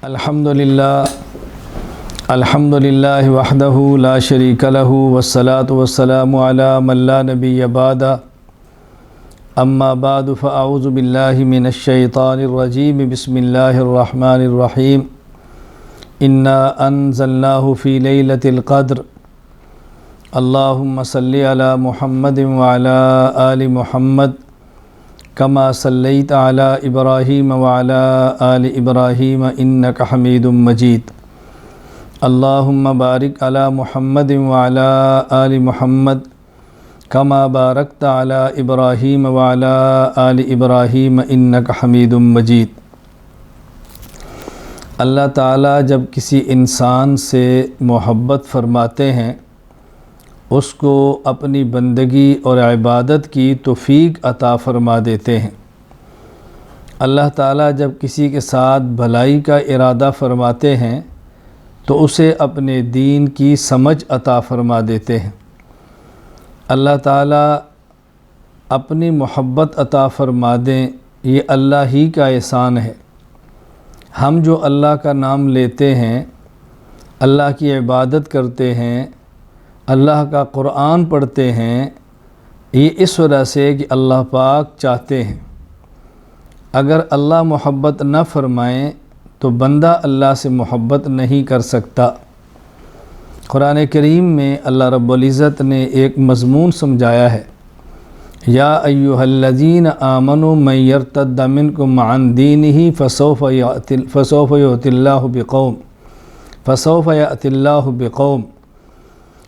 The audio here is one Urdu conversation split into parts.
الحمدللہ وحدہ لا شریک لہ والصلاة والسلام علی من لا نبی بعد اما بعد فاعوذ باللہ من الشیطان الرجیم بسم اللہ الرحمن الرحیم انا انزلناہ فی لیلۃ القدر اللہم صلی علی محمد وعلی آل محمد کما صلیت علی ابراہیم وعلی آل ابراہیم انک حمید مجید اللہم بارک علی محمد وعلی آل محمد کما بارکت علی ابراہیم وعلی آل ابراہیم انک حمید مجید۔ اللہ تعالیٰ جب کسی انسان سے محبت فرماتے ہیں اس کو اپنی بندگی اور عبادت کی توفیق عطا فرما دیتے ہیں۔ اللہ تعالیٰ جب کسی کے ساتھ بھلائی کا ارادہ فرماتے ہیں تو اسے اپنے دین کی سمجھ عطا فرما دیتے ہیں۔ اللہ تعالیٰ اپنی محبت عطا فرما دیں، یہ اللہ ہی کا احسان ہے۔ ہم جو اللہ کا نام لیتے ہیں، اللہ کی عبادت کرتے ہیں، اللہ کا قرآن پڑھتے ہیں، یہ اس وجہ سے کہ اللہ پاک چاہتے ہیں۔ اگر اللہ محبت نہ فرمائیں تو بندہ اللہ سے محبت نہیں کر سکتا۔ قرآن کریم میں اللہ رب العزت نے ایک مضمون سمجھایا ہے، یا ایھا الذین آمنوا من یرتد منکم عن دینہ فسوف یأتی اللہ بقوم۔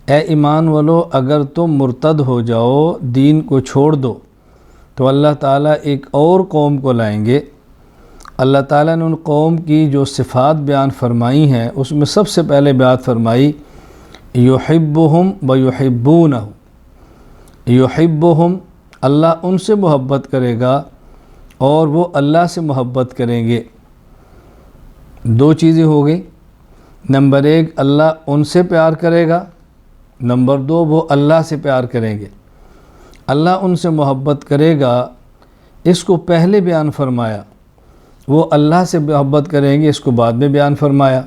اے ایمان والو، اگر تم مرتد ہو جاؤ، دین کو چھوڑ دو، تو اللہ تعالیٰ ایک اور قوم کو لائیں گے۔ اللہ تعالیٰ نے ان قوم کی جو صفات بیان فرمائی ہیں اس میں سب سے پہلے بیان فرمائی یحبہم ویحبونہ۔ یحبہم، اللہ ان سے محبت کرے گا اور وہ اللہ سے محبت کریں گے۔ دو چیزیں ہو گئی، نمبر ایک اللہ ان سے پیار کرے گا، نمبر دو وہ اللہ سے پیار کریں گے۔ اللہ ان سے محبت کرے گا، اس کو پہلے بیان فرمایا، وہ اللہ سے محبت کریں گے اس کو بعد میں بیان فرمایا۔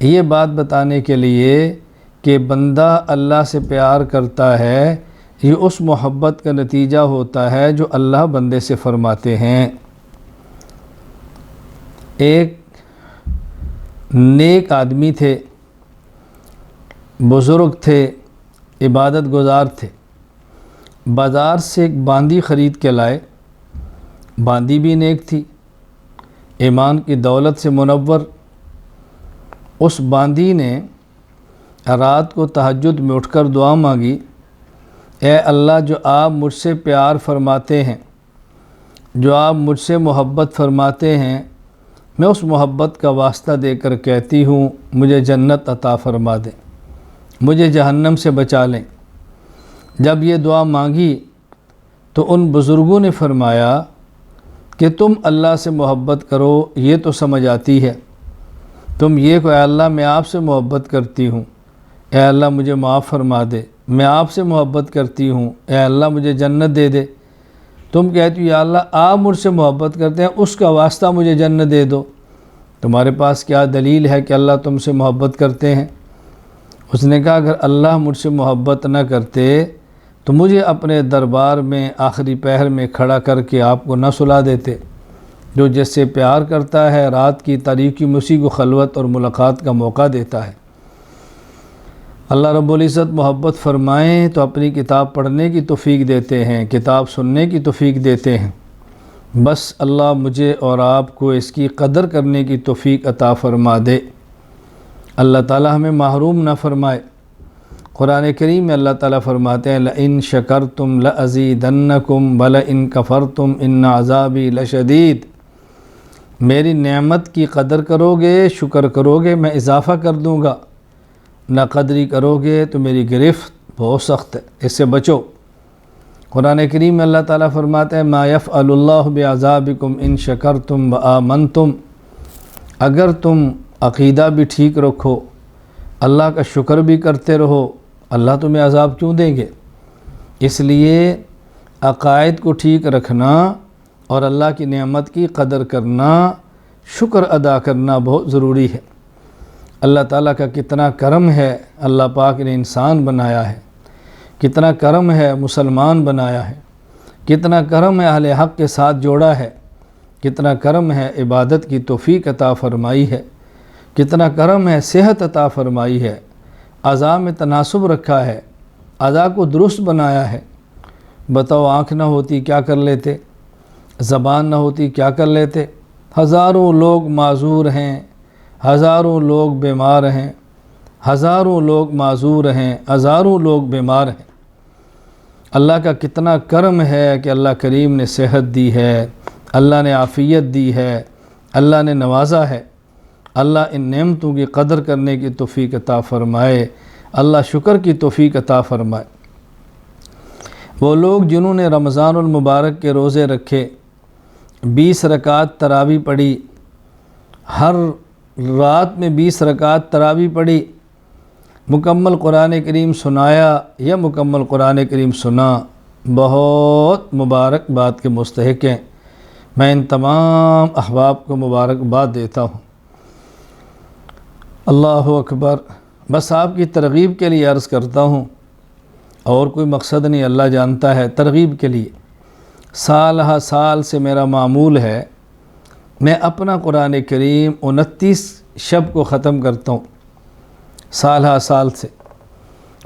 یہ بات بتانے کے لیے کہ بندہ اللہ سے پیار کرتا ہے، یہ اس محبت کا نتیجہ ہوتا ہے جو اللہ بندے سے فرماتے ہیں۔ ایک نیک آدمی تھے، بزرگ تھے، عبادت گزار تھے، بازار سے ایک باندی خرید کے لائے۔ باندی بھی نیک تھی، ایمان کی دولت سے منور۔ اس باندی نے رات کو تہجد میں اٹھ کر دعا مانگی، اے اللہ، جو آپ مجھ سے پیار فرماتے ہیں، جو آپ مجھ سے محبت فرماتے ہیں، میں اس محبت کا واسطہ دے کر کہتی ہوں مجھے جنت عطا فرما دیں، مجھے جہنم سے بچا لیں۔ جب یہ دعا مانگی تو ان بزرگوں نے فرمایا کہ تم اللہ سے محبت کرو یہ تو سمجھ آتی ہے، تم یہ کہ اے اللہ میں آپ سے محبت کرتی ہوں، اے اللہ مجھے معاف فرما دے، میں آپ سے محبت کرتی ہوں، اے اللہ مجھے جنت دے دے۔ تم کہتی ہو یا اللہ آپ مجھ سے محبت کرتے ہیں، اس کا واسطہ مجھے جنت دے دو۔ تمہارے پاس کیا دلیل ہے کہ اللہ تم سے محبت کرتے ہیں؟ اس نے کہا اگر اللہ مجھ سے محبت نہ کرتے تو مجھے اپنے دربار میں آخری پہر میں کھڑا کر کے آپ کو نہ سلا دیتے۔ جو جس سے پیار کرتا ہے رات کی تاریکی میں اسی کو خلوت اور ملاقات کا موقع دیتا ہے۔ اللہ رب العزت محبت فرمائیں تو اپنی کتاب پڑھنے کی توفیق دیتے ہیں، کتاب سننے کی توفیق دیتے ہیں۔ بس اللہ مجھے اور آپ کو اس کی قدر کرنے کی توفیق عطا فرما دے، اللہ تعالیٰ ہمیں محروم نہ فرمائے۔ قرآن کریم میں اللہ تعالیٰ فرماتے ہیں لَإِن شَكَرْتُمْ لَأَزِيدَنَّكُمْ وَلَإِن كَفَرْتُمْ إِنَّ عَذَابِي لَشَدِيدٌ۔ میری نعمت کی قدر کرو گے، شکر کرو گے، میں اضافہ کر دوں گا، نہ قدری کرو گے تو میری گرفت بہت سخت ہے، اس سے بچو۔ قرآن کریم میں اللہ تعالیٰ فرماتے ہیں مَا يَفْعَلُ اللَّهُ بِعَذَابِكُمْ إِن شَكَرْتُمْ وَآمَنْتُمْ۔ اگر تم عقیدہ بھی ٹھیک رکھو، اللہ کا شکر بھی کرتے رہو، اللہ تمہیں عذاب کیوں دیں گے؟ اس لیے عقائد کو ٹھیک رکھنا اور اللہ کی نعمت کی قدر کرنا شکر ادا کرنا بہت ضروری ہے۔ اللہ تعالیٰ کا کتنا کرم ہے، اللہ پاک نے انسان بنایا ہے، کتنا کرم ہے مسلمان بنایا ہے، کتنا کرم ہے اہل حق کے ساتھ جوڑا ہے، کتنا کرم ہے عبادت کی توفیق عطا فرمائی ہے، کتنا کرم ہے صحت عطا فرمائی ہے، اعضاء میں تناسب رکھا ہے، اعضاء کو درست بنایا ہے۔ بتاؤ آنکھ نہ ہوتی کیا کر لیتے، زبان نہ ہوتی کیا کر لیتے؟ ہزاروں لوگ معذور ہیں، ہزاروں لوگ بیمار ہیں، ہزاروں لوگ معذور ہیں، ہزاروں لوگ بیمار ہیں۔ اللہ کا کتنا کرم ہے کہ اللہ کریم نے صحت دی ہے، اللہ نے عافیت دی ہے، اللہ نے نوازا ہے۔ اللہ ان نعمتوں کی قدر کرنے کی توفیق عطا فرمائے، اللہ شکر کی توفیق عطا فرمائے۔ وہ لوگ جنہوں نے رمضان المبارک کے روزے رکھے، 20 رکعت تراویح پڑھی، ہر رات میں 20 رکعت تراویح پڑھی، مکمل قرآن کریم سنایا یا مکمل قرآن کریم سنا، بہت مبارکباد کے مستحق ہیں۔ میں ان تمام احباب کو مبارکباد دیتا ہوں۔ اللہ اکبر۔ بس آپ کی ترغیب کے لیے عرض کرتا ہوں، اور کوئی مقصد نہیں، اللہ جانتا ہے، ترغیب کے لیے۔ سال ہا سال سے میرا معمول ہے، میں اپنا قرآن کریم 29 شب کو ختم کرتا ہوں، سال ہا سال سے۔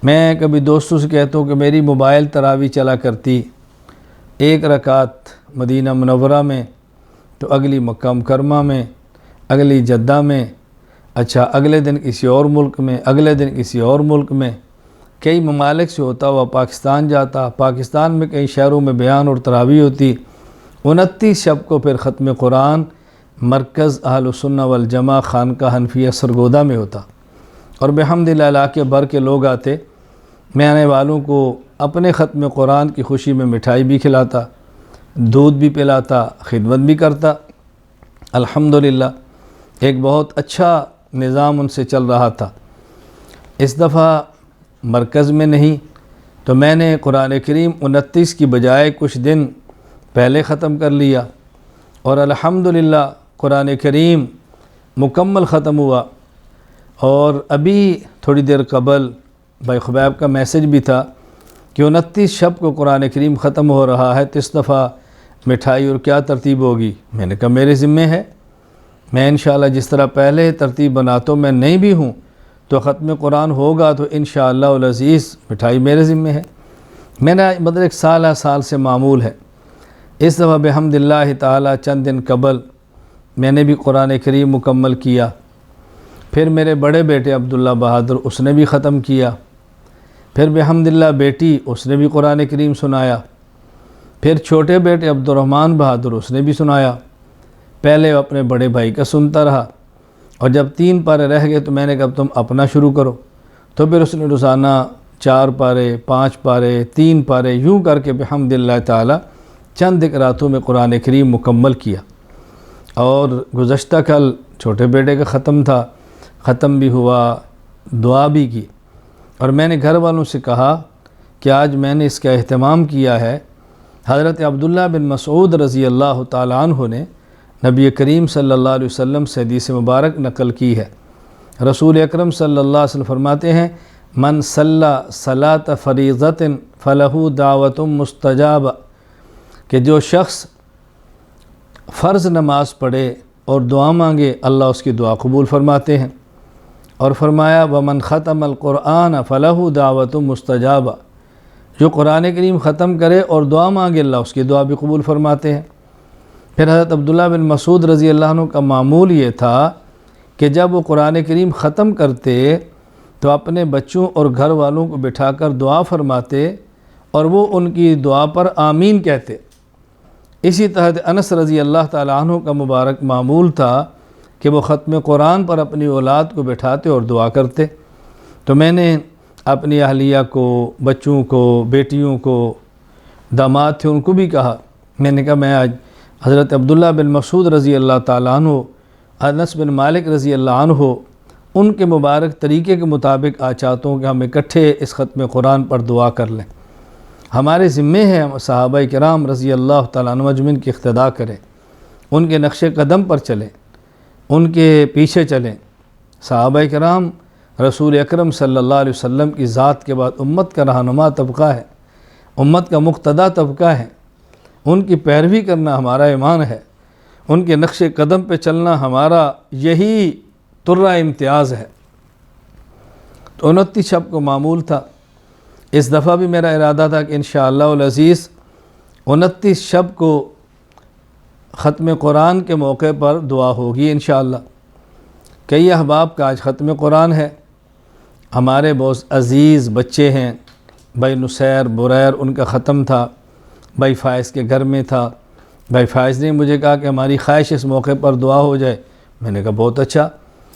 میں کبھی دوستوں سے کہتا ہوں کہ میری موبائل تراویح چلا کرتی، 1 رکعت مدینہ منورہ میں، تو اگلی مکہ مکرمہ میں، اگلی جدہ میں، اچھا اگلے دن کسی اور ملک میں، اگلے دن کسی اور ملک میں، کئی ممالک سے ہوتا ہوا پاکستان جاتا، پاکستان میں کئی شہروں میں بیان اور تراویح ہوتی۔ 29 شب کو پھر ختم قرآن مرکز اہل السنہ والجماعہ خانقاہ حنفیہ سرگودا میں ہوتا، اور بحمدللہ علاقے بھر کے لوگ آتے۔ میں آنے والوں کو اپنے ختم قرآن کی خوشی میں مٹھائی بھی کھلاتا، دودھ بھی پلاتا، خدمت بھی کرتا۔ الحمدللہ ایک بہت اچھا نظام ان سے چل رہا تھا۔ اس دفعہ مرکز میں نہیں، تو میں نے قرآن کریم 29 کی بجائے کچھ دن پہلے ختم کر لیا، اور الحمدللہ قرآن کریم مکمل ختم ہوا۔ اور ابھی تھوڑی دیر قبل بھائی خبیب کا میسج بھی تھا کہ 29 شب کو قرآن کریم ختم ہو رہا ہے، تو اس دفعہ مٹھائی اور کیا ترتیب ہوگی؟ میں نے کہا میرے ذمے ہے، میں انشاءاللہ جس طرح پہلے ترتیب بناتا ہوں، میں نہیں بھی ہوں تو ختم قرآن ہوگا تو انشاءاللہ العزیز مٹھائی میرے ذمے ہے۔ میرا مطلب ایک سال سے معمول ہے۔ اس دفعہ بحمدللہ تعالی چند دن قبل میں نے بھی قرآن کریم مکمل کیا۔ پھر میرے بڑے بیٹے عبداللہ بہادر، اس نے بھی ختم کیا۔ پھر بحمدللہ بیٹی، اس نے بھی قرآن کریم سنایا۔ پھر چھوٹے بیٹے عبدالرحمن بہادر، اس نے بھی سنایا۔ پہلے اپنے بڑے بھائی کا سنتا رہا، اور جب 3 پارے رہ گئے تو میں نے کہا تم اپنا شروع کرو، تو پھر اس نے روزانہ 4 پارے، 5 پارے، 3 پارے، یوں کر کے بحمدللہ تعالی چند ایک راتوں میں قرآن کریم مکمل کیا۔ اور گزشتہ کل چھوٹے بیٹے کا ختم تھا، ختم بھی ہوا، دعا بھی کی، اور میں نے گھر والوں سے کہا کہ آج میں نے اس کا اہتمام کیا ہے۔ حضرت عبداللہ بن مسعود رضی اللہ تعالیٰ عنہ نے نبی کریم صلی اللہ علیہ وسلم سے حدیث مبارک نقل کی ہے۔ رسول اکرم صلی اللہ علیہ وسلم فرماتے ہیں من صلی صلاۃ فریضۃ فلہ دعوۃ مستجابہ، کہ جو شخص فرض نماز پڑھے اور دعا مانگے اللہ اس کی دعا قبول فرماتے ہیں۔ اور فرمایا ومن ختم القرآن فلہ دعوۃ مستجابہ، جو قرآن کریم ختم کرے اور دعا مانگے اللہ اس کی دعا بھی قبول فرماتے ہیں۔ پھر حضرت عبداللہ بن مسعود رضی اللہ عنہ کا معمول یہ تھا کہ جب وہ قرآن کریم ختم کرتے تو اپنے بچوں اور گھر والوں کو بٹھا کر دعا فرماتے، اور وہ ان کی دعا پر آمین کہتے۔ اسی طرح انس رضی اللہ تعالیٰ عنہ کا مبارک معمول تھا کہ وہ ختم قرآن پر اپنی اولاد کو بٹھاتے اور دعا کرتے۔ تو میں نے اپنی اہلیہ کو، بچوں کو، بیٹیوں کو، داماد تھے ان کو بھی کہا، میں نے کہا میں آج حضرت عبداللہ بن مسعود رضی اللہ تعالیٰ عنہ، انس بن مالک رضی اللہ عنہ، ان کے مبارک طریقے کے مطابق آج چاہتا ہوں کہ ہم اکٹھے اس ختم قرآن پر دعا کر لیں۔ ہمارے ذمے ہیں صحابہ کرام رضی اللہ تعالیٰ عنہ مجمعین کی اقتداء کریں، ان کے نقش قدم پر چلیں۔ ان کے پیچھے چلیں۔ صحابہ کرام رسول اکرم صلی اللہ علیہ وسلم کی ذات کے بعد امت کا رہنما طبقہ ہے، امت کا مقتدیٰ طبقہ ہے، ان کی پیروی کرنا ہمارا ایمان ہے، ان کے نقش قدم پہ چلنا ہمارا یہی ترہ امتیاز ہے۔ تو 29 شب کو معمول تھا، اس دفعہ بھی میرا ارادہ تھا کہ انشاءاللہ العزیز 29 شب کو ختم قرآن کے موقع پر دعا ہوگی انشاءاللہ۔ کئی احباب کا آج ختم قرآن ہے، ہمارے بہت عزیز بچے ہیں، بھائی نصیر بریر ان کا ختم تھا، بھائی فائز کے گھر میں تھا، بھائی فائز نے مجھے کہا کہ ہماری خواہش اس موقع پر دعا ہو جائے، میں نے کہا بہت اچھا۔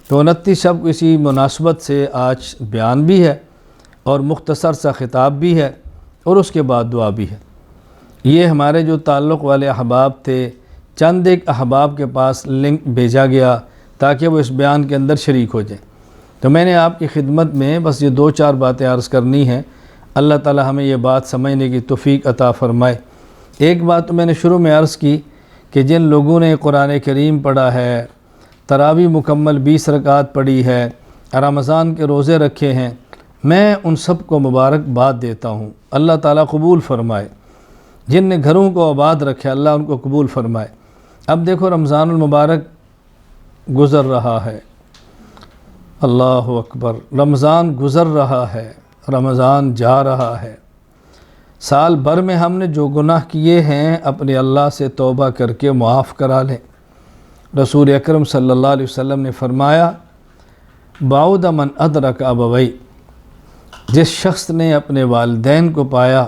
تو 29 شب کو اسی مناسبت سے آج بیان بھی ہے اور مختصر سا خطاب بھی ہے اور اس کے بعد دعا بھی ہے۔ یہ ہمارے جو تعلق والے احباب تھے، چند ایک احباب کے پاس لنک بھیجا گیا تاکہ وہ اس بیان کے اندر شریک ہو جائیں۔ تو میں نے آپ کی خدمت میں بس یہ 2-4 باتیں عرض کرنی ہیں، اللہ تعالی ہمیں یہ بات سمجھنے کی توفیق عطا فرمائے۔ ایک بات تو میں نے شروع میں عرض کی کہ جن لوگوں نے قرآن کریم پڑھا ہے، تراویح مکمل 20 رکعات پڑھی ہے، رمضان کے روزے رکھے ہیں، میں ان سب کو مبارکباد دیتا ہوں، اللہ تعالیٰ قبول فرمائے۔ جن نے گھروں کو آباد رکھے اللہ ان کو قبول فرمائے۔ اب دیکھو رمضان المبارک گزر رہا ہے، اللہ اکبر، رمضان گزر رہا ہے، رمضان جا رہا ہے۔ سال بھر میں ہم نے جو گناہ کیے ہیں اپنے اللہ سے توبہ کر کے معاف کرا لیں۔ رسول اکرم صلی اللہ علیہ وسلم نے فرمایا بعد من ادرک ابوئی، جس شخص نے اپنے والدین کو پایا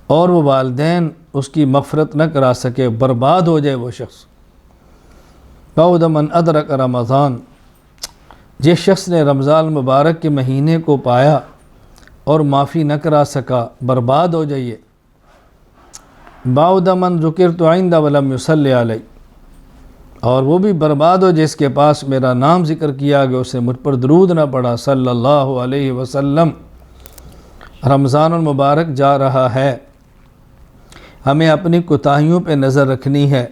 اور وہ والدین اس کی مغفرت نہ کرا سکے، برباد ہو جائے وہ شخص۔ بعد من ادرک رمضان، جس شخص نے رمضان مبارک کے مہینے کو پایا اور معافی نہ کرا سکا، برباد ہو جائیے۔ بعد من ذکرت عند ولم یصلی علی، اور وہ بھی برباد ہو جس کے پاس میرا نام ذکر کیا گیا اسے مجھ پر درود نہ پڑا صلی اللہ علیہ وسلم۔ رمضان المبارک جا رہا ہے، ہمیں اپنی کوتاہیوں پہ نظر رکھنی ہے،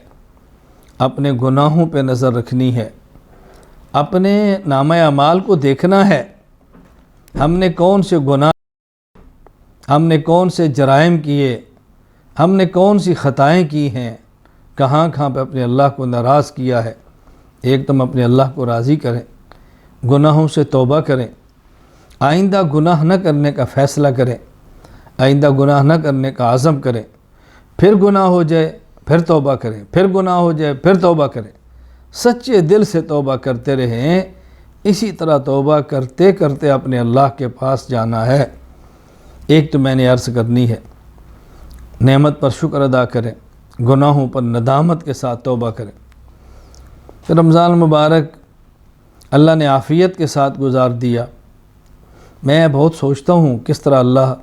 اپنے گناہوں پہ نظر رکھنی ہے، اپنے نامہ اعمال کو دیکھنا ہے، ہم نے کون سے گناہ، ہم نے کون سے جرائم کیے، ہم نے کون سی خطائیں کی ہیں، کہاں کہاں پہ اپنے اللہ کو ناراض کیا ہے۔ ایک تم اپنے اللہ کو راضی کریں، گناہوں سے توبہ کریں، آئندہ گناہ نہ کرنے کا فیصلہ کریں، آئندہ گناہ نہ کرنے کا عزم کریں، پھر گناہ ہو جائے پھر توبہ کریں، پھر گناہ ہو جائے پھر توبہ کریں، سچے دل سے توبہ کرتے رہیں۔ اسی طرح توبہ کرتے کرتے اپنے اللہ کے پاس جانا ہے۔ ایک تو میں نے عرض کرنی ہے، نعمت پر شکر ادا کریں، گناہوں پر ندامت کے ساتھ توبہ کریں۔ تو رمضان مبارک اللہ نے عافیت کے ساتھ گزار دیا۔ میں بہت سوچتا ہوں کس طرح اللہ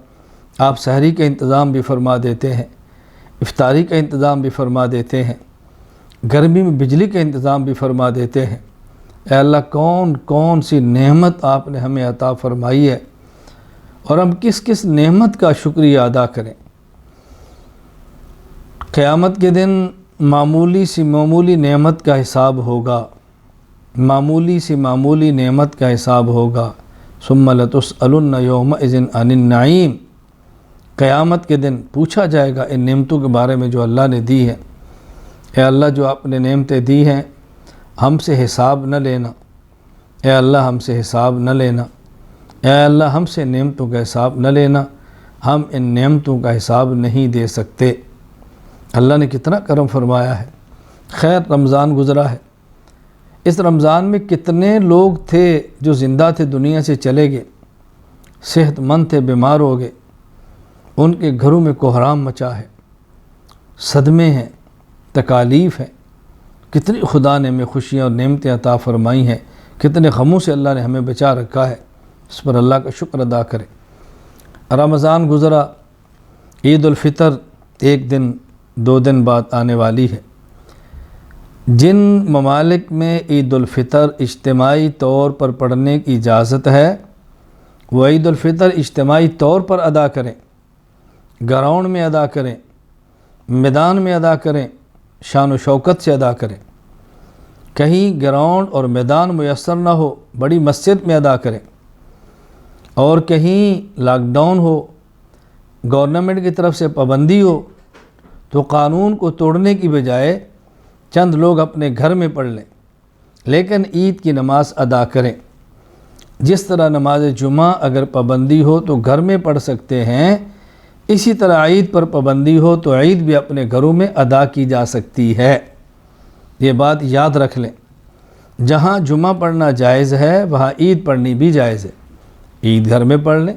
آپ سحری کا انتظام بھی فرما دیتے ہیں، افطاری کا انتظام بھی فرما دیتے ہیں، گرمی میں بجلی کا انتظام بھی فرما دیتے ہیں۔ اے اللہ کون کون سی نعمت آپ نے ہمیں عطا فرمائی ہے اور ہم کس کس نعمت کا شکریہ ادا کریں۔ قیامت کے دن معمولی سی معمولی نعمت کا حساب ہوگا، معمولی سی معمولی نعمت کا حساب ہوگا۔ ثم لتسألن یومئذ عن النعیم، قیامت کے دن پوچھا جائے گا ان نعمتوں کے بارے میں جو اللہ نے دی ہے۔ اے اللہ جو آپ نے نعمتیں دی ہیں ہم سے حساب نہ لینا، اے اللہ ہم سے حساب نہ لینا، اے اللہ ہم سے نعمتوں کا حساب نہ لینا، ہم ان نعمتوں کا حساب نہیں دے سکتے۔ اللہ نے کتنا کرم فرمایا ہے۔ خیر رمضان گزرا ہے، اس رمضان میں کتنے لوگ تھے جو زندہ تھے دنیا سے چلے گئے، صحت مند تھے بیمار ہو گئے، ان کے گھروں میں کوہرام مچا ہے، صدمے ہیں، تکالیف ہیں۔ کتنی خدا نے ہمیں خوشیاں اور نعمتیں عطا فرمائی ہیں، کتنے غموں سے اللہ نے ہمیں بچا رکھا ہے، اس پر اللہ کا شکر ادا کریں۔ رمضان گزرا، عید الفطر 1 دن 2 دن بعد آنے والی ہے۔ جن ممالک میں عید الفطر اجتماعی طور پر پڑھنے کی اجازت ہے وہ عید الفطر اجتماعی طور پر ادا کریں، گراؤنڈ میں ادا کریں، میدان میں ادا کریں، شان و شوکت سے ادا کریں۔ کہیں گراؤنڈ اور میدان میسر نہ ہو بڑی مسجد میں ادا کریں، اور کہیں لاک ڈاؤن ہو، گورنمنٹ کی طرف سے پابندی ہو، تو قانون کو توڑنے کی بجائے چند لوگ اپنے گھر میں پڑھ لیں، لیکن عید کی نماز ادا کریں۔ جس طرح نماز جمعہ اگر پابندی ہو تو گھر میں پڑھ سکتے ہیں، اسی طرح عید پر پابندی ہو تو عید بھی اپنے گھروں میں ادا کی جا سکتی ہے۔ یہ بات یاد رکھ لیں، جہاں جمعہ پڑھنا جائز ہے وہاں عید پڑھنی بھی جائز ہے۔ عید گھر میں پڑھ لیں۔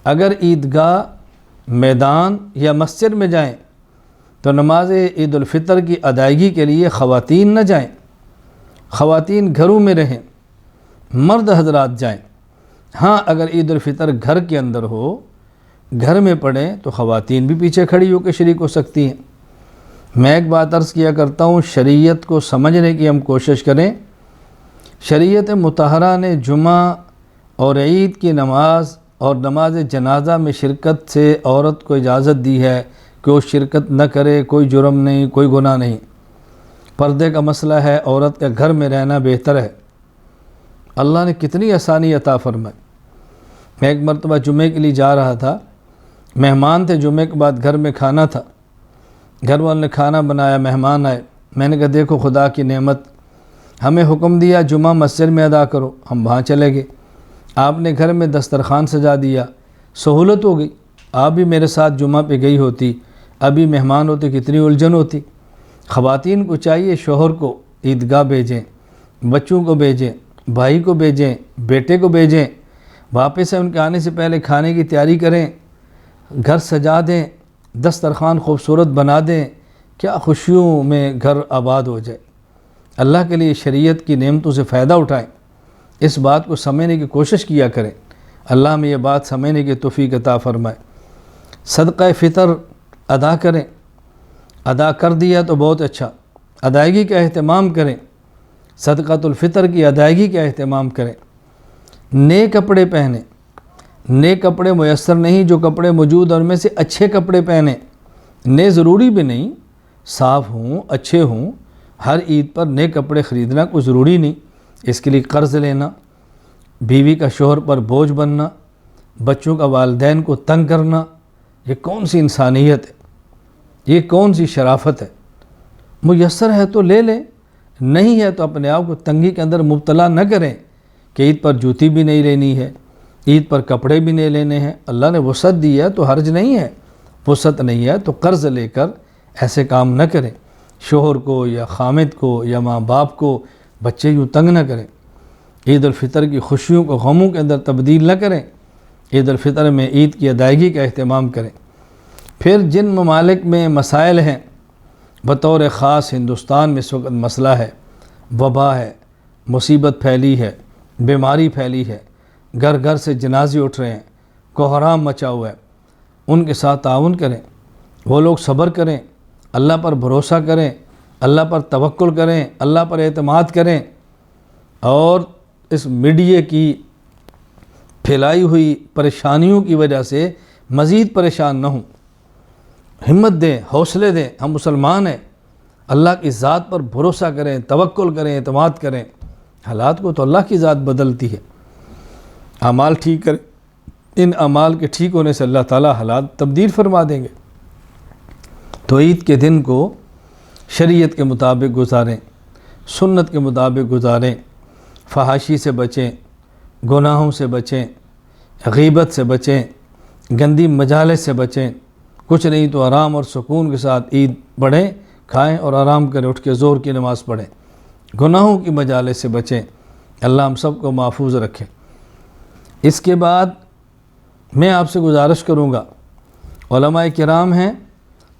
اگر عیدگاہ، میدان یا مسجد میں جائیں تو نماز عید الفطر کی ادائیگی کے لیے خواتین نہ جائیں، خواتین گھروں میں رہیں، مرد حضرات جائیں۔ ہاں اگر عید الفطر گھر کے اندر ہو، گھر میں پڑھیں تو خواتین بھی پیچھے کھڑی ہو کے شریک ہو سکتی ہیں۔ میں ایک بات عرض کیا کرتا ہوں، شریعت کو سمجھنے کی ہم کوشش کریں۔ شریعت مطہرہ نے جمعہ اور عید کی نماز اور نماز جنازہ میں شرکت سے عورت کو اجازت دی ہے کہ وہ شرکت نہ کرے، کوئی جرم نہیں، کوئی گناہ نہیں۔ پردے کا مسئلہ ہے، عورت کا گھر میں رہنا بہتر ہے۔ اللہ نے کتنی آسانی عطا فرمائی۔ میں ایک مرتبہ جمعے کے لیے جا رہا تھا، مہمان تھے، جمعے کے بعد گھر میں کھانا تھا، گھر والوں نے کھانا بنایا، مہمان آئے۔ میں نے کہا دیکھو خدا کی نعمت، ہمیں حکم دیا جمعہ مسجد میں ادا کرو، ہم وہاں چلے گئے۔ آپ نے گھر میں دسترخوان سجا دیا، سہولت ہو گئی۔ آپ بھی میرے ساتھ جمعہ پہ گئی ہوتی، ابھی مہمان ہوتے کتنی الجھن ہوتی۔ خواتین کو چاہیے شوہر کو عیدگاہ بھیجیں، بچوں کو بھیجیں، بھائی کو بھیجیں، بیٹے کو بھیجیں، واپس سے ان کے آنے سے پہلے کھانے کی تیاری کریں، گھر سجا دیں، دسترخوان خوبصورت بنا دیں، کیا خوشیوں میں گھر آباد ہو جائے۔ اللہ کے لیے شریعت کی نعمتوں سے فائدہ اٹھائیں، اس بات کو سمجھنے کی کوشش کیا کریں۔ اللہ میں یہ بات سمجھنے کی توفیق عطا فرمائے۔ صدقہ فطر ادا کریں، ادا کر دیا تو بہت اچھا، ادائیگی کا اہتمام کریں، صدقۃ الفطر کی ادائیگی کا اہتمام کریں۔ نئے کپڑے پہنیں، نئے کپڑے میسر نہیں، جو کپڑے موجود ہیں ان میں سے اچھے کپڑے پہنیں۔ نئے ضروری بھی نہیں، صاف ہوں، اچھے ہوں۔ ہر عید پر نئے کپڑے خریدنا کوئی ضروری نہیں، اس کے لیے قرض لینا، بیوی کا شوہر پر بوجھ بننا، بچوں کا والدین کو تنگ کرنا، یہ کون سی انسانیت ہے، یہ کون سی شرافت ہے۔ میسر ہے تو لے لیں، نہیں ہے تو اپنے آپ کو تنگی کے اندر مبتلا نہ کریں کہ عید پر جوتی بھی نہیں لینی ہے، عید پر کپڑے بھی نہیں لینے ہیں۔ اللہ نے وسعت دی ہے تو حرج نہیں ہے، وسعت نہیں ہے تو قرض لے کر ایسے کام نہ کریں۔ شوہر کو یا خامد کو یا ماں باپ کو بچے یوں تنگ نہ کریں۔ عید الفطر کی خوشیوں کو غموں کے اندر تبدیل نہ کریں، عید الفطر میں عید کی ادائیگی کا اہتمام کریں۔ پھر جن ممالک میں مسائل ہیں، بطور خاص ہندوستان میں اس وقت مسئلہ ہے، وبا ہے، مصیبت پھیلی ہے، بیماری پھیلی ہے، گھر گھر سے جنازے اٹھ رہے ہیں، کوہرام مچا ہوا ہے، ان کے ساتھ تعاون کریں۔ وہ لوگ صبر کریں، اللہ پر بھروسہ کریں، اللہ پر توکل کریں، اللہ پر اعتماد کریں، اور اس میڈیا کی پھیلائی ہوئی پریشانیوں کی وجہ سے مزید پریشان نہ ہوں۔ ہمت دیں، حوصلے دیں، ہم مسلمان ہیں، اللہ کی ذات پر بھروسہ کریں، توکل کریں، اعتماد کریں۔ حالات کو تو اللہ کی ذات بدلتی ہے۔ اعمال ٹھیک کریں، ان اعمال کے ٹھیک ہونے سے اللہ تعالیٰ حالات تبدیل فرما دیں گے۔ تو عید کے دن کو شریعت کے مطابق گزاریں، سنت کے مطابق گزاریں، فحاشی سے بچیں، گناہوں سے بچیں، غیبت سے بچیں، گندی مجالس سے بچیں۔ کچھ نہیں تو آرام اور سکون کے ساتھ عید پڑھیں، کھائیں اور آرام کریں، اٹھ کے ظہر کی نماز پڑھیں۔ گناہوں کی مجالس سے بچیں، اللہ ہم سب کو محفوظ رکھے۔ اس کے بعد میں آپ سے گزارش کروں گا، علماء کرام ہیں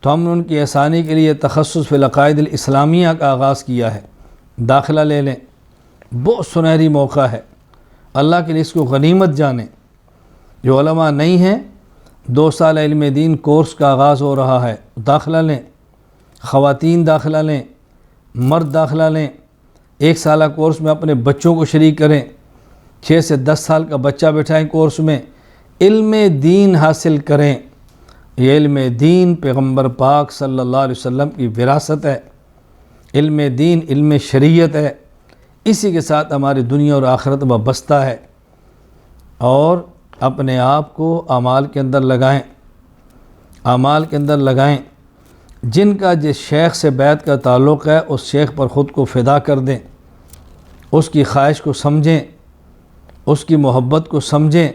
تو ہم نے ان کی آسانی کے لیے تخصص فی العقائد الاسلامیہ کا آغاز کیا ہے، داخلہ لے لیں، بہت سنہری موقع ہے، اللہ کے لیے اس کو غنیمت جانیں۔ جو علماء نہیں ہیں، 2 سال علم دین کورس کا آغاز ہو رہا ہے، داخلہ لیں، خواتین داخلہ لیں، مرد داخلہ لیں، 1 سالہ کورس میں اپنے بچوں کو شریک کریں، 6 سے 10 سال کا بچہ بٹھائیں کورس میں، علم دین حاصل کریں۔ یہ علم دین پیغمبر پاک صلی اللہ علیہ وسلم کی وراثت ہے، علم دین علم شریعت ہے، اسی کے ساتھ ہماری دنیا اور آخرت وابستہ ہے۔ اور اپنے آپ کو اعمال کے اندر لگائیں، اعمال کے اندر لگائیں۔ جن کا جس شیخ سے بیعت کا تعلق ہے اس شیخ پر خود کو فدا کر دیں، اس کی خواہش کو سمجھیں، اس کی محبت کو سمجھیں،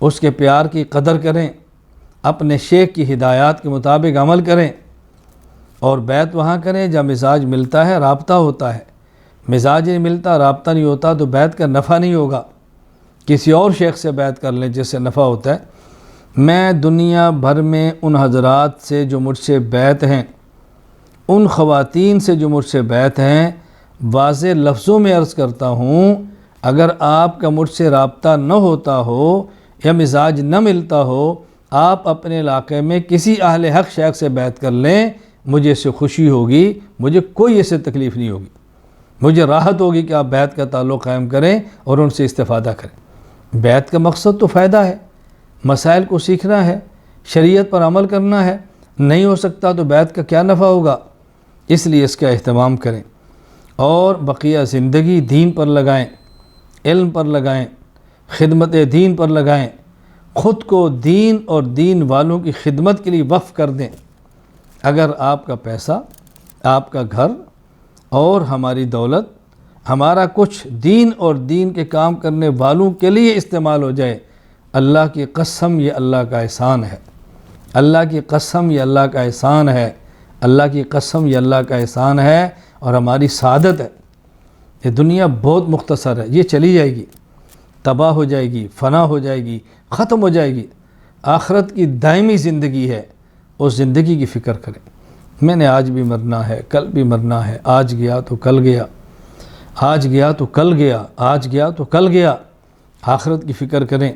اس کے پیار کی قدر کریں، اپنے شیخ کی ہدایات کے مطابق عمل کریں، اور بیعت وہاں کریں جہاں مزاج ملتا ہے، رابطہ ہوتا ہے۔ مزاج نہیں ملتا، رابطہ نہیں ہوتا تو بیعت کا نفع نہیں ہوگا۔ کسی اور شیخ سے بیعت کر لیں جس سے نفع ہوتا ہے۔ میں دنیا بھر میں ان حضرات سے جو مجھ سے بیعت ہیں، ان خواتین سے جو مجھ سے بیعت ہیں، واضح لفظوں میں عرض کرتا ہوں، اگر آپ کا مجھ سے رابطہ نہ ہوتا ہو یا مزاج نہ ملتا ہو، آپ اپنے علاقے میں کسی اہل حق شیخ سے بیعت کر لیں، مجھے اس سے خوشی ہوگی، مجھے کوئی اس سے تکلیف نہیں ہوگی، مجھے راحت ہوگی کہ آپ بیعت کا تعلق قائم کریں اور ان سے استفادہ کریں۔ بیعت کا مقصد تو فائدہ ہے، مسائل کو سیکھنا ہے، شریعت پر عمل کرنا ہے۔ نہیں ہو سکتا تو بیعت کا کیا نفع ہوگا؟ اس لیے اس کا اہتمام کریں اور بقیہ زندگی دین پر لگائیں، علم پر لگائیں، خدمت دین پر لگائیں، خود کو دین اور دین والوں کی خدمت کے لیے وقف کر دیں۔ اگر آپ کا پیسہ، آپ کا گھر اور ہماری دولت، ہمارا کچھ دین اور دین کے کام کرنے والوں کے لیے استعمال ہو جائے، اللہ کی قسم یہ اللہ کا احسان ہے، اللہ کی قسم یہ اللہ کا احسان ہے، اللہ کی قسم یہ اللہ کا احسان ہے اور ہماری سعادت ہے۔ یہ دنیا بہت مختصر ہے، یہ چلی جائے گی، تباہ ہو جائے گی، فنا ہو جائے گی، ختم ہو جائے گی۔ آخرت کی دائمی زندگی ہے، اس زندگی کی فکر کریں۔ میں نے آج بھی مرنا ہے، کل بھی مرنا ہے، آج گیا تو کل گیا، آج گیا تو کل گیا، آج گیا تو کل گیا۔ آخرت کی فکر کریں،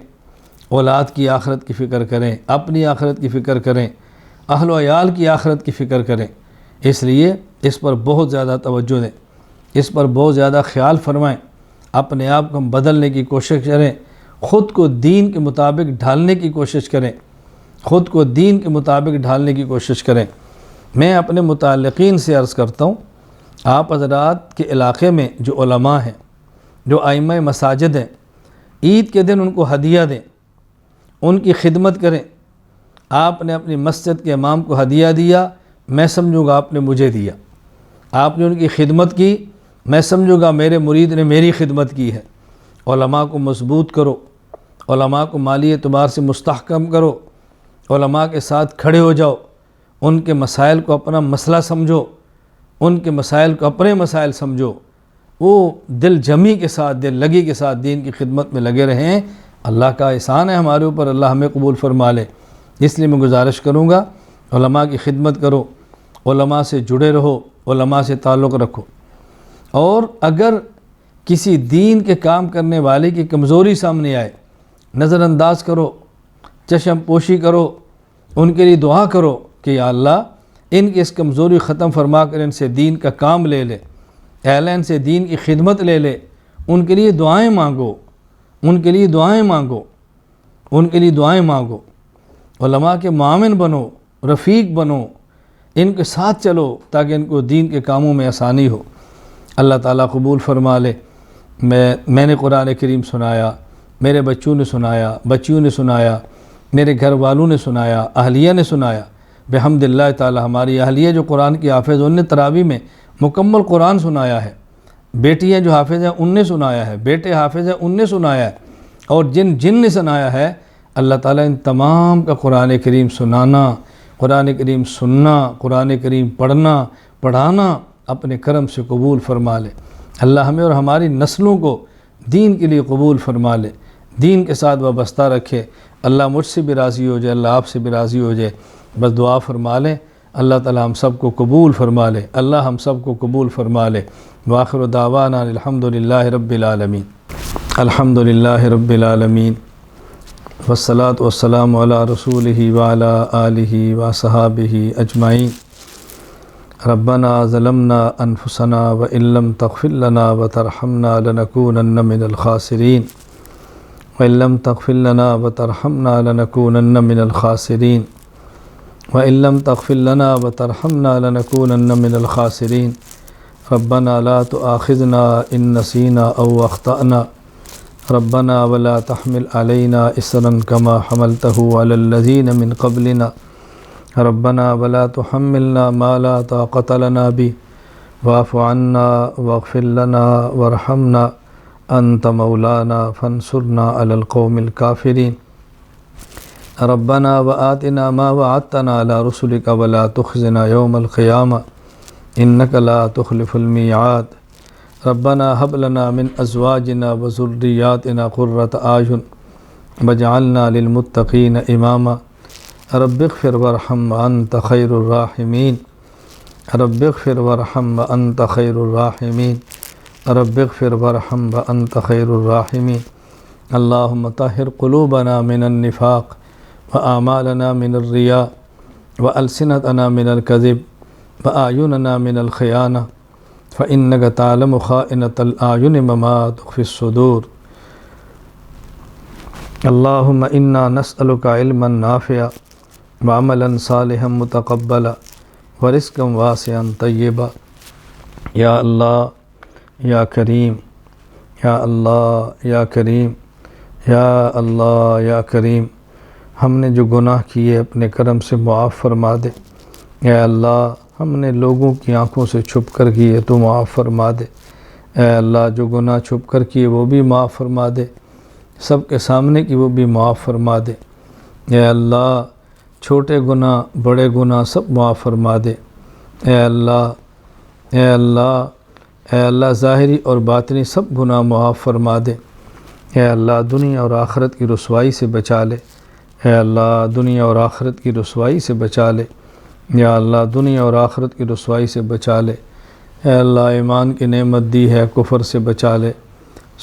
اولاد کی آخرت کی فکر کریں، اپنی آخرت کی فکر کریں، اہل و عیال کی آخرت کی فکر کریں۔ اس لیے اس پر بہت زیادہ توجہ دیں، اس پر بہت زیادہ خیال فرمائیں، اپنے آپ کو بدلنے کی کوشش کریں، خود کو دین کے مطابق ڈھالنے کی کوشش کریں، خود کو دین کے مطابق ڈھالنے کی کوشش کریں۔ میں اپنے متعلقین سے عرض کرتا ہوں، آپ حضرات کے علاقے میں جو علماء ہیں، جو ائمہ مساجد ہیں، عید کے دن ان کو ہدیہ دیں، ان کی خدمت کریں۔ آپ نے اپنی مسجد کے امام کو ہدیہ دیا، میں سمجھوں گا آپ نے مجھے دیا۔ آپ نے ان کی خدمت کی، میں سمجھوں گا میرے مرید نے میری خدمت کی ہے۔ علماء کو مضبوط کرو، علماء کو مالی اعتبار سے مستحکم کرو، علماء کے ساتھ کھڑے ہو جاؤ، ان کے مسائل کو اپنا مسئلہ سمجھو، ان کے مسائل کو اپنے مسائل سمجھو، وہ دل جمی کے ساتھ، دل لگی کے ساتھ دین کی خدمت میں لگے رہیں۔ اللہ کا احسان ہے ہمارے اوپر، اللہ ہمیں قبول فرما لے۔ اس لیے میں گزارش کروں گا، علماء کی خدمت کرو، علماء سے جڑے رہو، علماء سے تعلق رکھو۔ اور اگر کسی دین کے کام کرنے والے کی کمزوری سامنے آئے، نظر انداز کرو، چشم پوشی کرو، ان کے لیے دعا کرو کہ یا اللہ ان کی اس کمزوری ختم فرما کر ان سے دین کا کام لے لے، اہل ان سے دین کی خدمت لے لے۔ ان کے لیے دعائیں مانگو، ان کے لیے دعائیں مانگو، ان کے لیے دعائیں مانگو۔ علماء کے معاون بنو، رفیق بنو، ان کے ساتھ چلو تاکہ ان کو دین کے کاموں میں آسانی ہو۔ اللہ تعالیٰ قبول فرما لے۔ میں نے قرآن کریم سنایا، میرے بچوں نے سنایا، بچیوں نے سنایا، میرے گھر والوں نے سنایا، اہلیہ نے سنایا۔ بحمد اللہ تعالیٰ ہماری اہلیہ جو قرآن کی حافظ، ان نے تراویح میں مکمل قرآن سنایا ہے۔ بیٹیاں جو حافظ ہیں ان نے سنایا ہے، بیٹے حافظ ہیں ان نے سنایا ہے، اور جن نے سنایا ہے، اللہ تعالیٰ ان تمام کا قرآن کریم سنانا، قرآن کریم سننا، قرآن کریم پڑھنا، پڑھانا اپنے کرم سے قبول فرما لے۔ اللہ ہمیں اور ہماری نسلوں کو دین کے لیے قبول فرما لے، دین کے ساتھ وابستہ رکھے۔ اللہ مجھ سے بھی راضی ہو جائے، اللہ آپ سے بھی راضی ہو جائے۔ بس دعا فرما لیں، اللہ تعالی ہم سب کو قبول فرما لے، اللہ ہم سب کو قبول فرما لے۔ وآخر دعوانا الحمدللہ رب العالمین، الحمدللہ رب العالمین، والصلاة والسلام علی رسولہ وعلی آلہ وصحابہ اجمعین۔ ربنا ظلمنا انفسنا وإن لم تغفر لنا وترحمنا لنكونن من الخاسرین، وإن لم تغفر لنا وترحمنا لنكونن من الخاسرین، وإن لم تغفر لنا وترحمنا لنكونن من الخاسرین۔ ربنا لا تؤاخذنا إن نسينا أو أخطأنا ربنا ولا تحمل علينا إصرا كما حملته على الذين من قبلنا ربنا ولا تحملنا ما لا طاقة لنا به واعف عنا واغفر لنا وارحمنا أنت مولانا فانصرنا على القوم الكافرين ربنا وآتنا ما وعدتنا على رسلك ولا تخزنا يوم القيامة إنك لا تخلف الميعاد ربنا هب لنا من أزواجنا وذرياتنا قرة أعين واجعلنا للمتقين إماما رب اغفر وارحم وأنت خير الراحمين رب اغفر وارحم وأنت خير الراحمين رب اغفر وارحم وأنت خير الراحمين اللهم طهر قلوبنا من النفاق وأعمالنا من الرياء وألسنتنا من الكذب وأعيننا من الخيانة فإنك تعلم خائنة الأعين وما تخفي الصدور اللهم إنا نسألك علما نافعا وعملا صالحا متقبلا ورزقا واسعا طيبا یا اللہ یا کریم یا اللہ یا کریم یا اللہ یا کریم ہم نے جو گناہ کیے اپنے کرم سے معاف فرما دے۔ اے اللہ ہم نے لوگوں کی آنکھوں سے چھپ کر کیے تو معاف فرما دے۔ اے اللہ جو گناہ چھپ کر کیے وہ بھی معاف فرما دے، سب کے سامنے کی وہ بھی معاف فرما دے۔ اے اللہ چھوٹے گناہ بڑے گناہ سب معاف فرما دے۔ اے اللہ اے اللہ اے اللہ ظاہری اور باطنی سب گناہ معاف فرما دے۔ اے اللہ دنیا اور آخرت کی رسوائی سے بچا لے۔ اے اللہ دنیا اور آخرت کی رسوائی سے بچا لے۔ یا اللہ دنیا اور آخرت کی رسوائی سے بچا لے۔ اے اللہ ایمان کی نعمت دی ہے کفر سے بچا لے،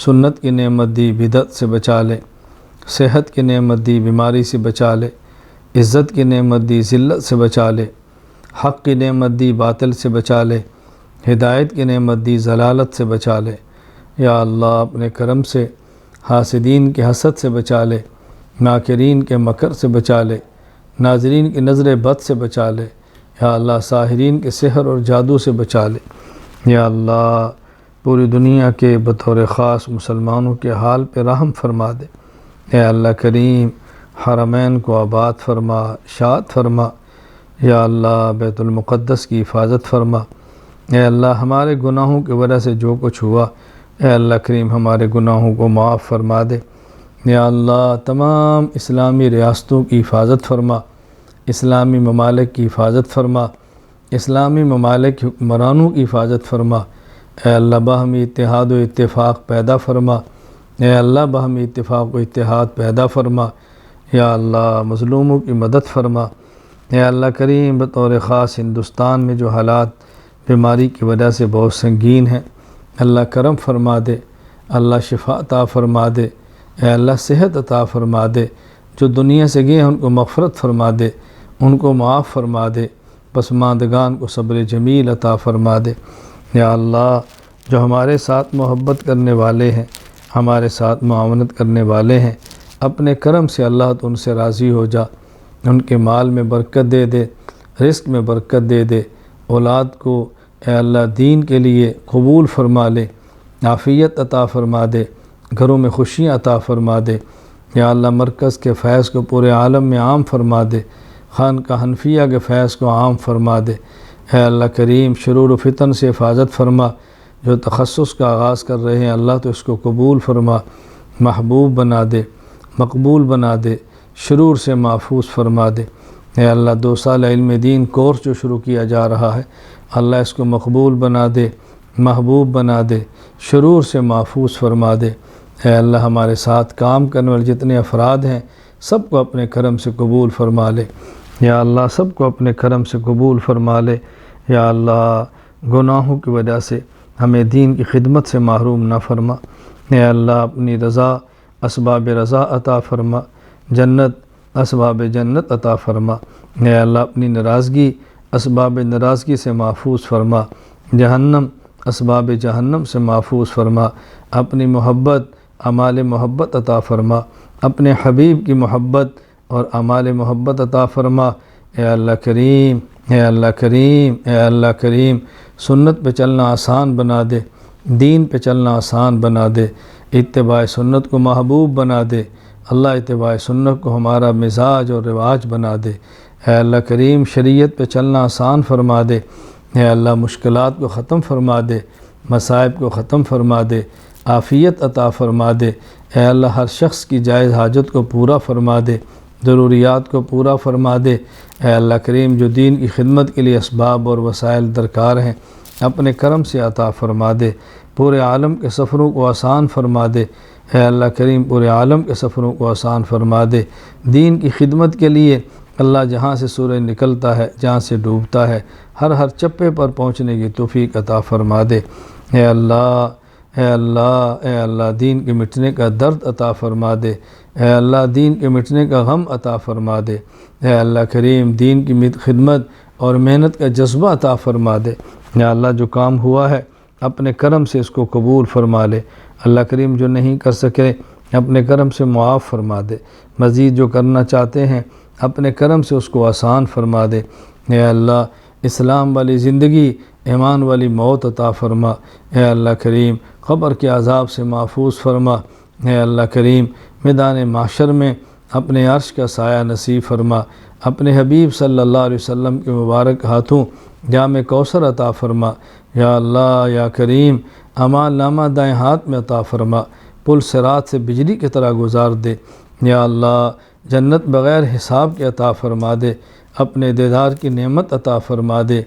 سنت کی نعمت دی بدعت سے بچا لے، صحت کی نعمت دی بیماری سے بچا لے، عزت کی نعمت دی ذلت سے بچا لے، حق کی نعمت دی باطل سے بچا لے، ہدایت کی نعمت دی ضلالت سے بچا لے۔ یا اللہ اپنے کرم سے حاسدین کے حسد سے بچا لے، ماکرین کے مکر سے بچا لے، ناظرین کی نظر بد سے بچا لے۔ یا اللہ ساحرین کے سحر اور جادو سے بچا لے۔ یا اللہ پوری دنیا کے بطور خاص مسلمانوں کے حال پہ رحم فرما دے۔ اے اللہ کریم حرمین کو آباد فرما، شاد فرما۔ یا اللہ بیت المقدس کی حفاظت فرما۔ اے اللہ ہمارے گناہوں کی وجہ سے جو کچھ ہوا، اے اللہ کریم ہمارے گناہوں کو معاف فرما دے۔ یا اللہ تمام اسلامی ریاستوں کی حفاظت فرما، اسلامی ممالک کی حفاظت فرما، اسلامی ممالک کے حکمرانوں کی حفاظت فرما۔ اے اللہ باہمی اتحاد و اتفاق پیدا فرما۔ اے اللہ باہمی اتفاق و اتحاد پیدا فرما۔ یا اللہ مظلوموں کی مدد فرما۔ اے اللہ کریم بطور خاص ہندوستان میں جو حالات بیماری کی وجہ سے بہت سنگین ہیں، اللہ کرم فرما دے، اللہ شفا عطا فرما دے۔ اے اللہ صحت عطا فرما دے، جو دنیا سے گئے ہیں ان کو مغفرت فرما دے، ان کو معاف فرما دے، پسماندگان کو صبر جمیل عطا فرما دے۔ یا اللہ جو ہمارے ساتھ محبت کرنے والے ہیں، ہمارے ساتھ معاونت کرنے والے ہیں، اپنے کرم سے اللہ تو ان سے راضی ہو جا، ان کے مال میں برکت دے دے، رزق میں برکت دے دے، اولاد کو اے اللہ دین کے لیے قبول فرما لے، عافیت عطا فرما دے، گھروں میں خوشیاں عطا فرما دے۔ یا اللہ مرکز کے فیض کو پورے عالم میں عام فرما دے، خانقاہ حنفیہ کے فیض کو عام فرما دے۔ اے اللہ کریم شرور و فتن سے حفاظت فرما، جو تخصص کا آغاز کر رہے ہیں اللہ تو اس کو قبول فرما، محبوب بنا دے، مقبول بنا دے، شرور سے محفوظ فرما دے۔ اے اللہ 2 سال علم دین کورس جو شروع کیا جا رہا ہے اللہ اس کو مقبول بنا دے، محبوب بنا دے، شرور سے محفوظ فرما دے۔ اے اللہ ہمارے ساتھ کام کرنے والے جتنے افراد ہیں سب کو اپنے کرم سے قبول فرما لے۔ یا اللہ سب کو اپنے کرم سے قبول فرما لے۔ یا اللہ گناہوں کی وجہ سے ہمیں دین کی خدمت سے محروم نہ فرما۔ اے اللہ اپنی رضا اسباب رضا عطا فرما، جنت اسباب جنت عطا فرما۔ اے اللہ اپنی ناراضگی اسباب ناراضگی سے محفوظ فرما، جہنم اسباب جہنم سے محفوظ فرما، اپنی محبت اعمال محبت عطا فرما، اپنے حبیب کی محبت اور اعمال محبت عطا فرما۔ اے اللہ کریم اے اللہ کریم اے اللہ کریم سنت پہ چلنا آسان بنا دے، دین پہ چلنا آسان بنا دے، اتباع سنت کو محبوب بنا دے۔ اللہ اتباع سنت کو ہمارا مزاج اور رواج بنا دے۔ اے اللہ کریم شریعت پہ چلنا آسان فرما دے۔ اے اللہ مشکلات کو ختم فرما دے، مصائب کو ختم فرما دے، عافیت عطا فرما دے۔ اے اللہ ہر شخص کی جائز حاجت کو پورا فرما دے، ضروریات کو پورا فرما دے۔ اے اللہ کریم جو دین کی خدمت کے لیے اسباب اور وسائل درکار ہیں اپنے کرم سے عطا فرما دے۔ پورے عالم کے سفروں کو آسان فرما دے۔ اے اللہ کریم پورے عالم کے سفروں کو آسان فرما دے۔ دین کی خدمت کے لیے اللہ جہاں سے سورج نکلتا ہے، جہاں سے ڈوبتا ہے، ہر چپے پر پہنچنے کی توفیق عطا فرما دے۔ اے اللہ اے اللہ اے اللہ دین کے مٹنے کا درد عطا فرما دے۔ اے اللہ دین کے مٹنے کا غم عطا فرما دے۔ اے اللہ کریم دین کی خدمت اور محنت کا جذبہ عطا فرما دے۔ یا اللہ جو کام ہوا ہے اپنے کرم سے اس کو قبول فرما لے۔ اللہ کریم جو نہیں کر سکے اپنے کرم سے معاف فرما دے۔ مزید جو کرنا چاہتے ہیں اپنے کرم سے اس کو آسان فرما دے۔ اے اللہ اسلام والی زندگی، ایمان والی موت عطا فرما۔ اے اللہ کریم قبر کے عذاب سے محفوظ فرما۔ اے اللہ کریم میدان محشر میں اپنے عرش کا سایہ نصیب فرما۔ اپنے حبیب صلی اللہ علیہ وسلم کے مبارک ہاتھوں جام کوثر عطا فرما۔ یا اللہ یا کریم اعمال نامہ دائیں ہاتھ میں عطا فرما، پل صراط سے بجلی کی طرح گزار دے۔ یا اللہ جنت بغیر حساب کے عطا فرما دے، اپنے دیدار کی نعمت عطا فرما دے۔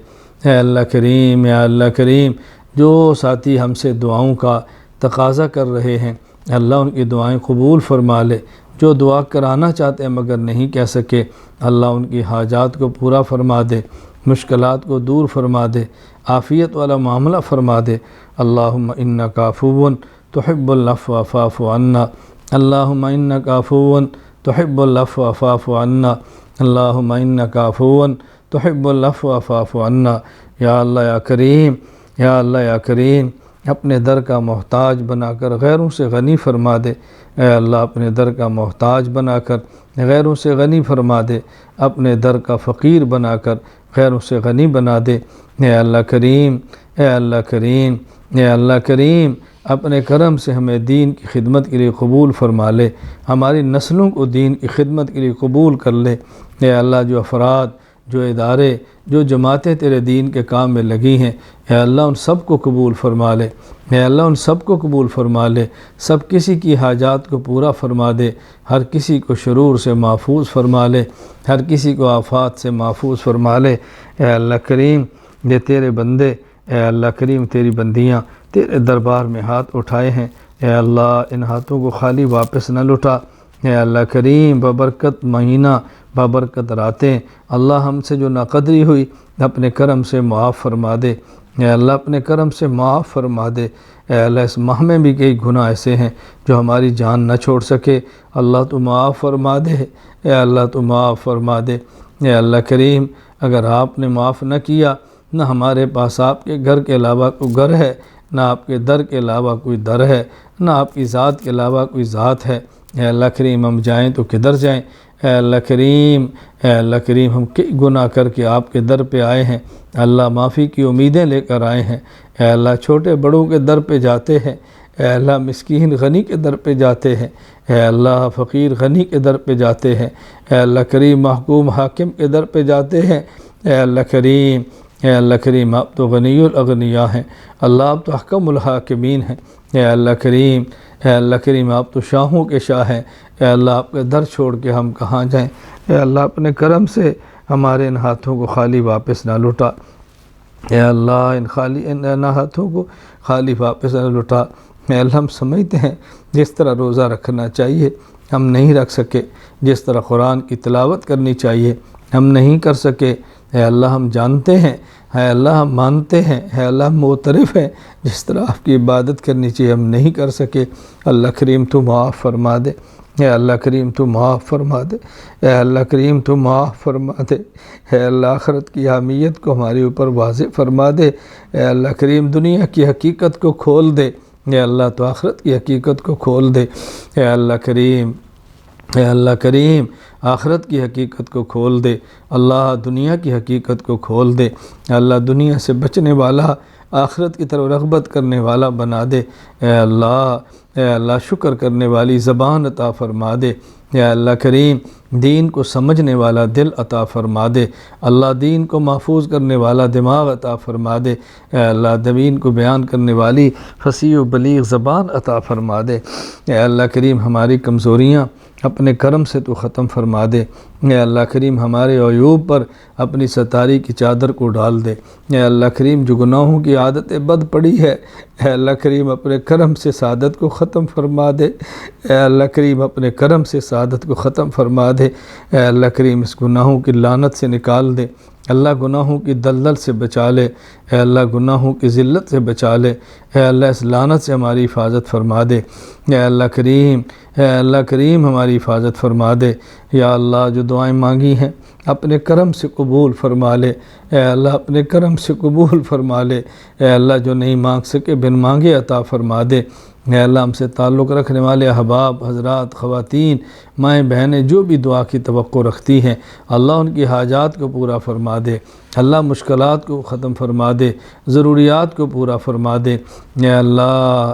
اے اللہ کریم یا اللہ کریم جو ساتھی ہم سے دعاؤں کا تقاضا کر رہے ہیں اللہ ان کی دعائیں قبول فرما لے۔ جو دعا کرانا چاہتے ہیں مگر نہیں کہہ سکے اللہ ان کی حاجات کو پورا فرما دے، مشکلات کو دور فرما دے، عافیت والا معاملہ فرما دے۔ اللہم انک عفو تحب العفو فاعف عنا، اللہم انک عفو تحب العفو فاعف عنا، اللہم انک عفو تحب العفو فاعف عنا۔ یا اللہ یا کریم یا اللہ یا کریم اپنے در کا محتاج بنا کر غیروں سے غنی فرما دے۔ اے اللہ اپنے در کا محتاج بنا کر غیروں سے غنی فرما دے، اپنے در کا فقیر بنا کر غیروں سے غنی بنا دے۔ اے اللہ کریم اے اللہ کریم اے اللہ کریم اپنے کرم سے ہمیں دین کی خدمت کے لیے قبول فرما لے، ہماری نسلوں کو دین کی خدمت کے لیے قبول کر لے۔ اے اللہ جو افراد، جو ادارے، جو جماعتیں تیرے دین کے کام میں لگی ہیں اے اللہ ان سب کو قبول فرما لے۔ اے اللہ ان سب کو قبول فرما لے، سب کسی کی حاجات کو پورا فرما دے، ہر کسی کو شرور سے محفوظ فرما لے، ہر کسی کو آفات سے محفوظ فرما لے۔ اے اللہ کریم یہ تیرے بندے، اے اللہ کریم تیری بندیاں تیرے دربار میں ہاتھ اٹھائے ہیں، اے اللہ ان ہاتھوں کو خالی واپس نہ لٹا۔ اے اللہ کریم ببرکت مہینہ، ببرکت راتیں اللہ ہم سے جو ناقدری ہوئی اپنے کرم سے معاف فرما دے۔ اے اللہ اپنے کرم سے معاف فرما دے۔ اے اللہ اس ماہ میں بھی کئی گناہ ایسے ہیں جو ہماری جان نہ چھوڑ سکے، اللہ تو معاف فرما دے۔ اے اللہ تو معاف فرما دے۔ اے اللہ کریم اگر آپ نے معاف نہ کیا نہ ہمارے پاس آپ کے گھر کے علاوہ کوئی گھر ہے، نہ آپ کے در کے علاوہ کوئی در ہے، نہ آپ کی ذات کے علاوہ کوئی ذات ہے۔ اے اللہ کریم ہم جائیں تو کدھر جائیں؟ اے اللہ کریم ہم کئی گناہ کر کے آپ کے در پہ آئے ہیں، اللہ معافی کی امیدیں لے کر آئے ہیں۔ اے اللہ چھوٹے بڑوں کے در پہ جاتے ہیں، اے اللہ مسکین غنی کے در پہ جاتے ہیں، اے اللہ فقیر غنی کے در پہ جاتے ہیں، اے اللہ کریم محکوم حاکم کے در پہ جاتے ہیں۔ اے اللہ کریم آپ تو غنی الاغنیاء ہیں، اللہ آپ تو احکم الحاکمین ہیں۔ اے اللہ کریم آپ تو شاہوں کے شاہ ہیں۔ اے اللہ آپ کے در چھوڑ کے ہم کہاں جائیں؟ اے اللہ اپنے کرم سے ہمارے ان ہاتھوں کو خالی واپس نہ لٹا۔ اے اللہ ان ہاتھوں کو خالی واپس نہ لٹا۔ اے اللہ ہم سمجھتے ہیں جس طرح روزہ رکھنا چاہیے ہم نہیں رکھ سکے، جس طرح قرآن کی تلاوت کرنی چاہیے ہم نہیں کر سکے۔ اے اللہ ہم جانتے ہیں، اے اللہ ہم مانتے ہیں، اے اللہ ہم معترف ہیں جس طرح آپ کی عبادت کرنی چاہیے ہم نہیں کر سکے۔ اللہ کریم تو معاف فرما دے۔ اے اللہ کریم تو معاف فرما دے۔ اے اللہ کریم تو معاف فرما دے۔ اے اللہ آخرت کی اہمیت کو ہمارے اوپر واضح فرما دے۔ اے اللہ کریم دنیا کی حقیقت کو کھول دے۔ اے اللہ تو آخرت کی حقیقت کو کھول دے۔ اے اللہ کریم آخرت کی حقیقت کو کھول دے، اللہ دنیا کی حقیقت کو کھول دے، اللہ دنیا سے بچنے والا، آخرت کی طرف رغبت کرنے والا بنا دے، اے اللہ شکر کرنے والی زبان عطا فرما دے، اے اللہ کریم دین کو سمجھنے والا دل عطا فرما دے، اللہ دین کو محفوظ کرنے والا دماغ عطا فرما دے، اے اللہ دین کو بیان کرنے والی فصیح و بلیغ زبان عطا فرما دے، اے اللہ کریم ہماری کمزوریاں اپنے کرم سے تو ختم فرما دے، اے اللہ کریم ہمارے عیوب پر اپنی ستاری کی چادر کو ڈال دے، اے اللہ کریم جو گناہوں کی عادت بد پڑی ہے، اے اللہ کریم اپنے کرم سے سعادت کو ختم فرما دے، اے اللہ کریم اپنے کرم سے سعادت کو ختم فرما دے، اے اللہ کریم اس گناہوں کی لعنت سے نکال دے، اللہ گناہوں کی دلدل سے بچا لے، اے اللہ گناہوں کی ذلت سے بچا لے، اے اللہ اس لعنت سے ہماری حفاظت فرما دے، اے اللہ کریم ہماری حفاظت فرما دے، یا اللہ جو دعائیں مانگی ہیں اپنے کرم سے قبول فرما لے، اے اللہ اپنے کرم سے قبول فرما لے، اے اللہ جو نہیں مانگ سکے بن مانگے عطا فرما دے، اے اللہ ہم سے تعلق رکھنے والے احباب حضرات خواتین مائیں بہنیں جو بھی دعا کی توقع رکھتی ہیں اللہ ان کی حاجات کو پورا فرما دے، اللہ مشکلات کو ختم فرما دے، ضروریات کو پورا فرما دے، اے اللہ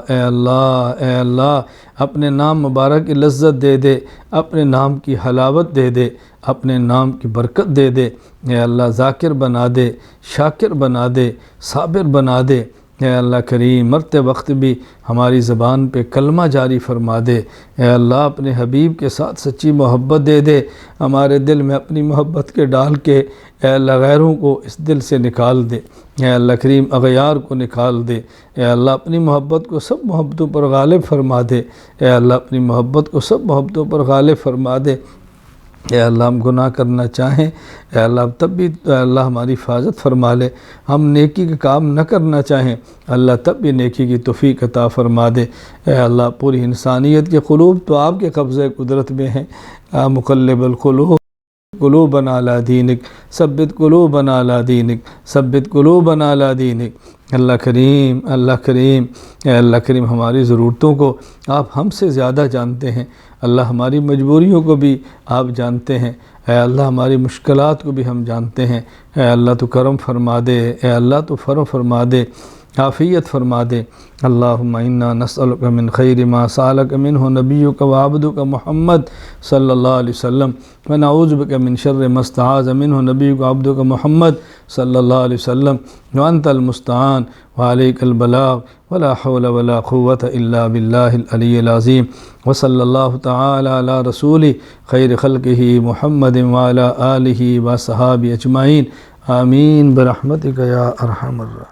اپنے نام مبارک کی لذت دے دے، اپنے نام کی حلاوت دے دے، اپنے نام کی برکت دے دے، اے اللہ ذاکر بنا دے، شاکر بنا دے، صابر بنا دے، اے اللہ کریم مرتے وقت بھی ہماری زبان پہ کلمہ جاری فرما دے، اے اللہ اپنے حبیب کے ساتھ سچی محبت دے دے، ہمارے دل میں اپنی محبت کے ڈال کے اے اللہ غیروں کو اس دل سے نکال دے، اے اللہ کریم اغیار کو نکال دے، اے اللہ اپنی محبت کو سب محبتوں پر غالب فرما دے، اے اللہ اپنی محبت کو سب محبتوں پر غالب فرما دے، اے اللہ ہم گناہ کرنا چاہیں اے اللہ تب بھی اے اللہ ہماری حفاظت فرما لے، ہم نیکی کا کام نہ کرنا چاہیں اللہ تب بھی نیکی کی توفیق عطا فرما دے، اے اللہ پوری انسانیت کے قلوب تو آپ کے قبضۂ قدرت میں ہیں، مقلب القلوب قلوبنا علی دینک ثبت قلوبنا علی دینک ثبت قلوبنا علی دینک، اللہ کریم اے اللہ کریم ہماری ضرورتوں کو آپ ہم سے زیادہ جانتے ہیں، اللہ ہماری مجبوریوں کو بھی آپ جانتے ہیں، اے اللہ ہماری مشکلات کو بھی ہم جانتے ہیں، اے اللہ تو کرم فرما دے، اے اللہ تو فرم فرما دے، عافیت فرما دے، اللہم انا نسألک من خیر ما سألک منہ نبیک و عبدک محمد صلی اللہ علیہ وسلم ونعوذ بک من شر ما استعاذ منہ نبیک و عبدک محمد صلی اللہ علیہ وسلم وانت المستعان وعلیک البلاغ ولا حول ولا قوة الا باللہ العلی العظیم وصلی اللہ تعالی علی رسول خیر خلقہ محمد وعلی آلہ وصحابہ اجمعین آمین برحمتک یا ارحم الراحمین۔